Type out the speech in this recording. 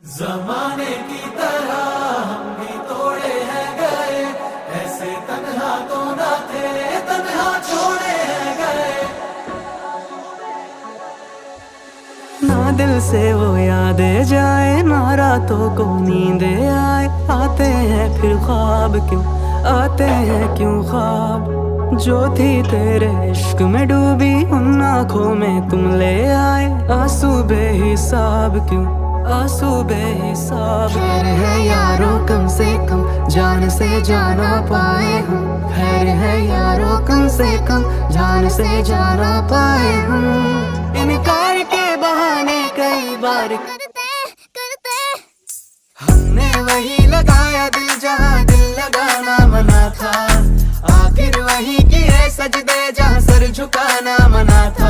जमाने की तरह हम भी तोड़े हैं गए, ऐसे तन्हा तो ना थे, तन्हा छोड़े हैं गए। ना दिल से वो यादें जाए, ना रातों को नींदे आए। आते हैं फिर ख्वाब क्यों, आते हैं क्यों ख्वाब। जो थी तेरे इश्क में डूबी, उन आँखों में तुम ले आए। आंसू बेहिसाब क्यों, आंसू बेहिसाब। खैर है यारों कम से कम जान से जाना पाए हम। खैर है यारों कम से कम जान से जाना पाए हम। इनकार के बहाने कई बार करते हमने वही लगाया दिल जहाँ दिल लगाना मना था। आखिर वही किए सजदे जहाँ सर झुकाना मना था।